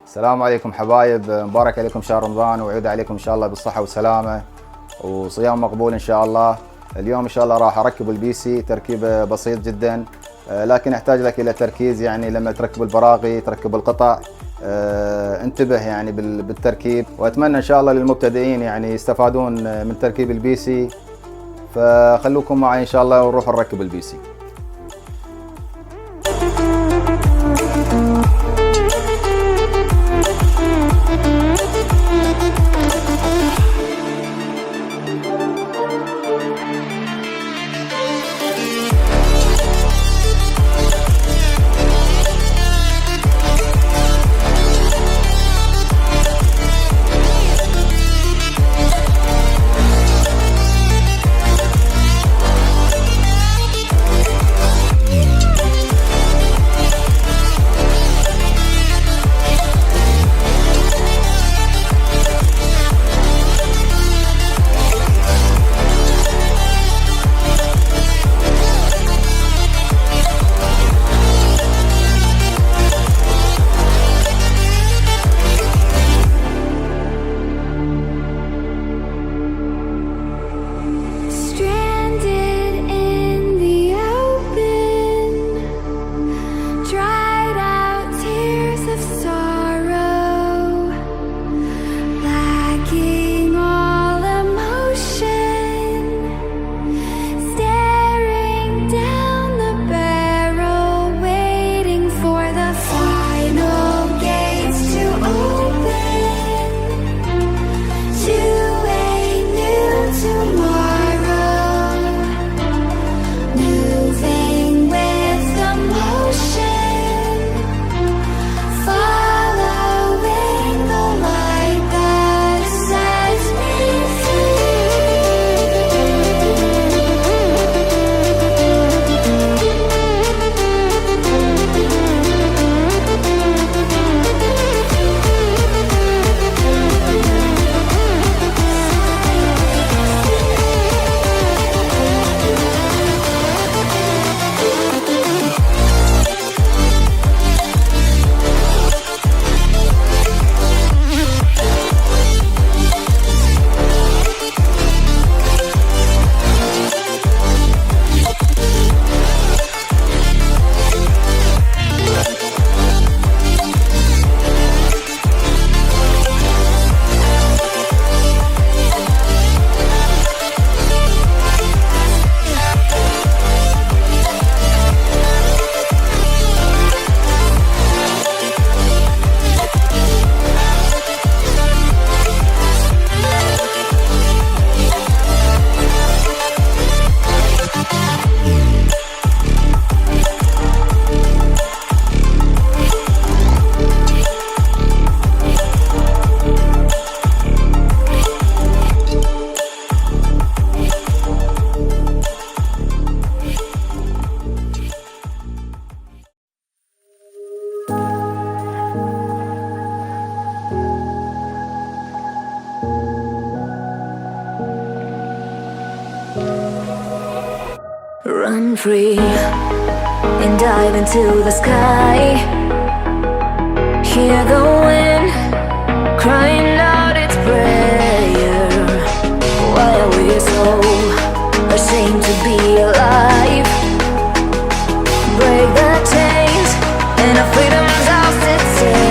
السلام عليكم حبايب، مبارك عليكم شهر رمضان ويعود عليكم ان شاء الله بالصحة والسلامة وصيام مقبول ان شاء الله. اليوم ان شاء الله راح اركب البي سي تركيب بسيط جدا، لكن يحتاج لك الى تركيز. يعني لما تركب البراغي تركب القطع انتبه يعني بالتركيب، واتمنى ان شاء الله للمبتدئين يعني يستفادون من تركيب البي سي. فخلوكم معي ان شاء الله ونروح نركب البي سي. Run free and dive into the sky. Hear the wind crying out its prayer. Why are we so ashamed to be alive? Break the chains and our freedom's ours to take.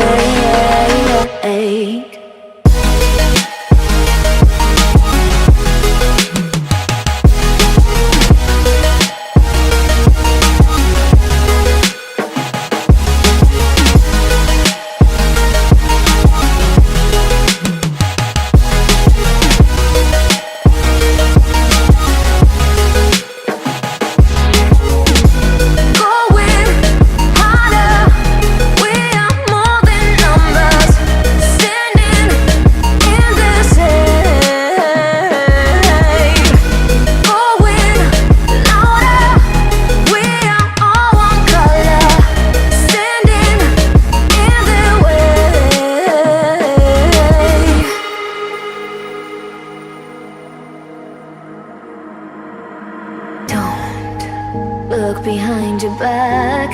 Look behind your back.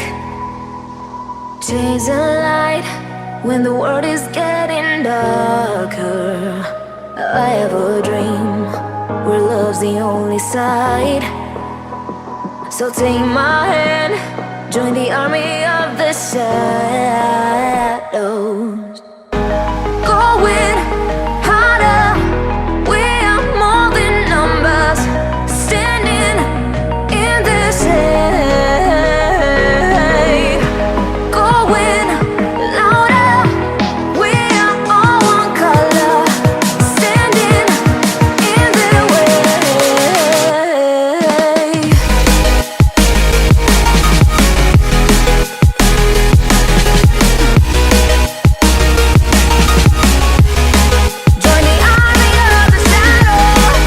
Chase a light when the world is getting darker. I have a dream where love's the only side. So take my hand, join the army of the shadows. Going harder, we are more than numbers, standing in this hate. Going louder, we are all one color, standing in their way. Join the army of the shadows.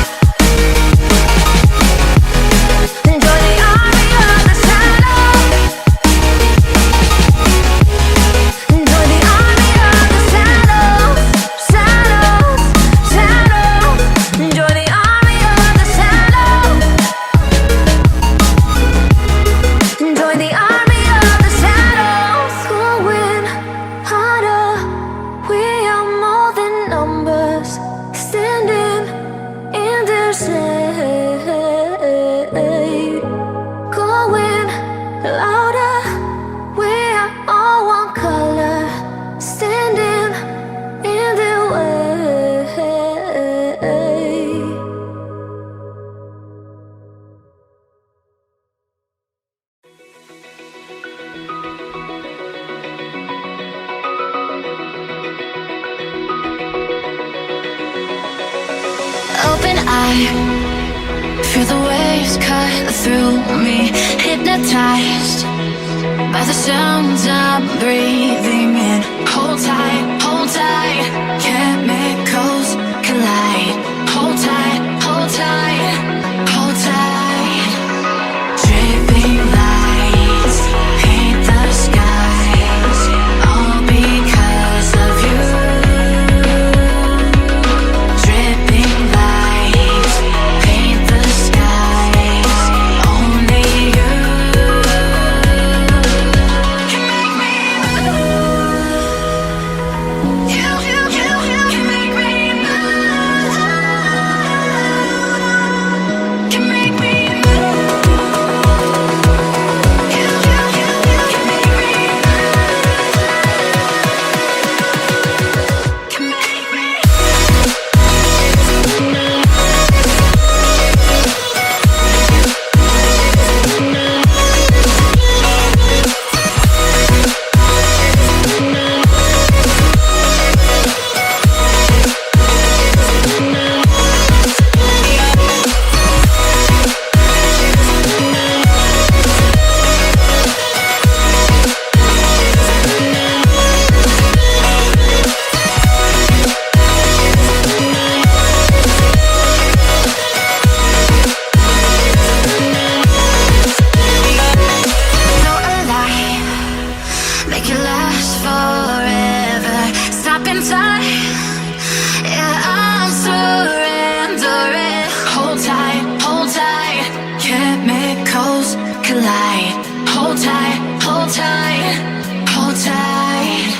Join the army of the shadows. Join the army of the shadows, shadows, shadows. Join the army of the shadows. Join the army of the shadows. Going harder, we are more than numbers, standing in their shade. Going louder, we are all one color, standing in their way. Open eye, feel the waves cut through me, hypnotized by the sounds I'm breathing in. Hold tight, chemicals collide. Hold tight, hold tight, hold tight. Dripping lights paint the skies, all because of you. Dripping lights paint the skies, only you can make me move. You can make me move. Can make me move. You can make me move. Can make me. So alive, make it last forever. Stop in time, yeah, I'm surrendering. Hold tight, chemicals collide. Hold tight, hold tight, hold tight.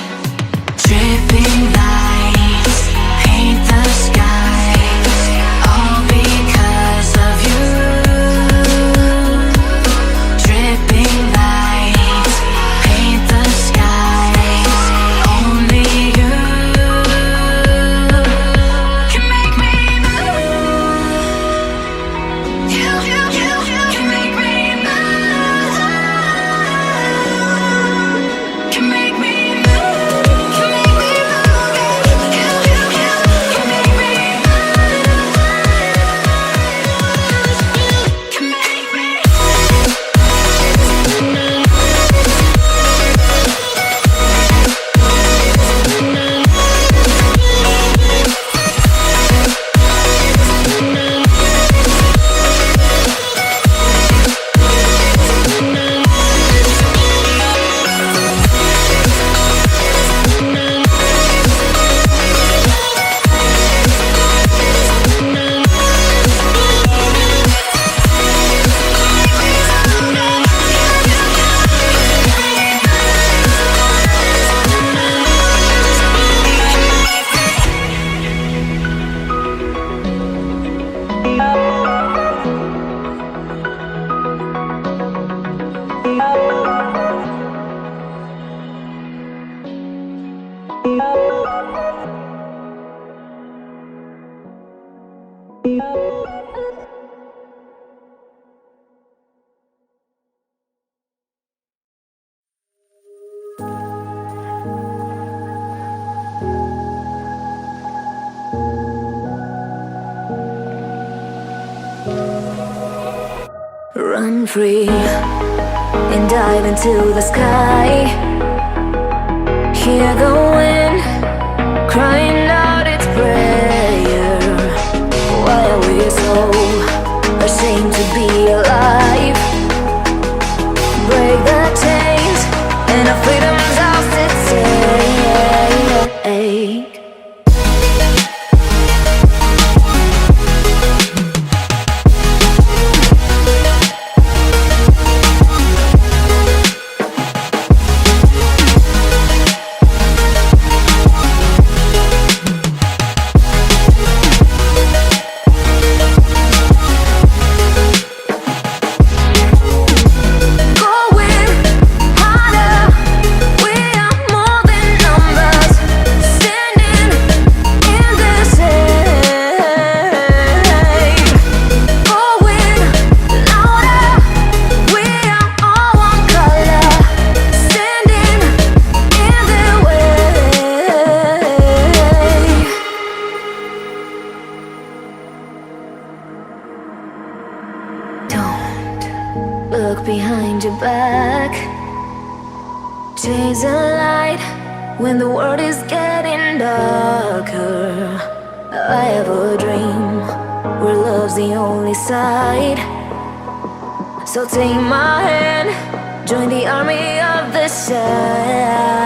Dripping lights paint the skies, all because of you. Dripping lights paint the skies, only you can make me move. You can make me move. Can make me move. Can make me move. Run free and dive into the sky. Hear the wind crying out its prayer. Why are we so ashamed to be alive? Break the chains and our freedom's ours to take. Look behind your back. Chase a light when the world is getting darker. I have a dream where love's the only side. So take my hand, join the army of the shadows.